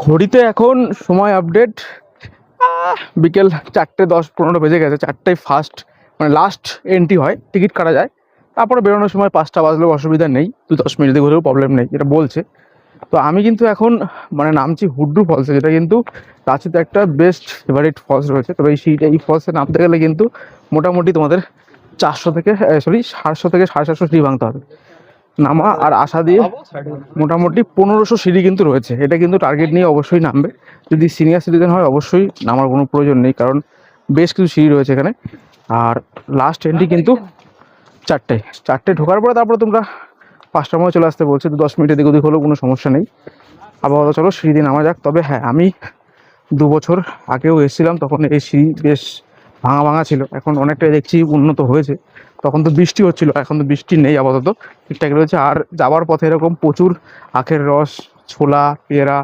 ঘড়িতে এখন সময় আপডেট বিকেল 4:10-15 বেজে গেছে। 4টায় ফার্স্ট মানে লাস্ট এন্ট্রি হয়, টিকিট কাটা যায়, তারপরে বেরোনোর সময় 5টা বাজলেও অসুবিধা নেই, 2-10 মিনিট ঘুরেও প্রবলেম নেই, যেটা বলছে। তো আমি কিন্তু এখন মানে নামছি হুড্রু ফলসে, যেটা কিন্তু রাঁচিতে একটা বেস্ট ফেভারিট ফলস রয়েছে। তবে এই ফলসে নামতে গেলে কিন্তু মোটামুটি তোমাদের 700 থেকে 750 সিঁড়ি ভাঙতে হবে নামা আর আসা দিয়ে। মোটামুটি 1500 সিঁড়ি কিন্তু রয়েছে। এটা কিন্তু টার্গেট নিয়ে অবশ্যই নামবে। যদি সিনিয়র সিটিজেন হয় অবশ্যই নামার কোনো প্রয়োজন নেই, কারণ বেশ কিছু সিঁড়ি রয়েছে এখানে। আর লাস্ট এন্ট্রি কিন্তু 4টায় ঢোকার পরে তারপরে তোমরা 5টার মধ্যে চলে আসতে বলছে। 10 মিনিটের দিক ওদিক হলেও কোনো সমস্যা নেই। আপাতত চলো সিঁড়ি দিয়ে নামা যাক। তবে হ্যাঁ, আমি 2 বছর আগেও এসেছিলাম, তখন এই সিঁড়ি বেশ ভাঙা ভাঙা ছিল। এখন অনেকটাই দেখছি উন্নত হয়েছে। তখন তো বৃষ্টি হচ্ছিল, এখন তো বৃষ্টি নেই, আপাতত ঠিকঠাক রয়েছে। আর যাওয়ার পথে এরকম প্রচুর আখের রস, ছোলা, পেয়ারা,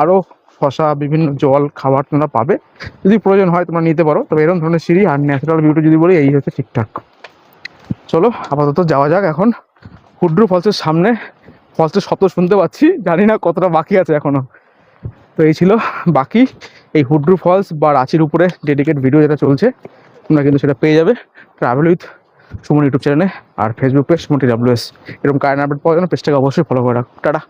আরও শশা, বিভিন্ন জল খাবার তোমরা পাবে। যদি প্রয়োজন হয় তোমরা নিতে পারো। তবে এরকম ধরনের সিঁড়ি আর ন্যাচারাল বিউটি যদি বলি, এই হচ্ছে ঠিকঠাক। চলো আপাতত যাওয়া যাক এখন হুড্রু ফলসের সামনে। ফলসের শব্দ শুনতে পাচ্ছি, জানি না কতটা বাকি আছে এখনো। তো এই ছিল বাকি এই হুড্রু ফলস বা রাঁচির উপরে ডেডিকেট ভিডিও যেটা চলছে, তোমরা কিন্তু সেটা পেয়ে যাবে ট্রাভেল উইথ সুমন ইউটিউব চ্যানেলে আর ফেসবুক পেজ সুমন TWS। এরকম কারেন্ট আপডেট পাওয়ার জন্য পেজটাকে অবশ্যই ফলো করে রাখো। টাটা।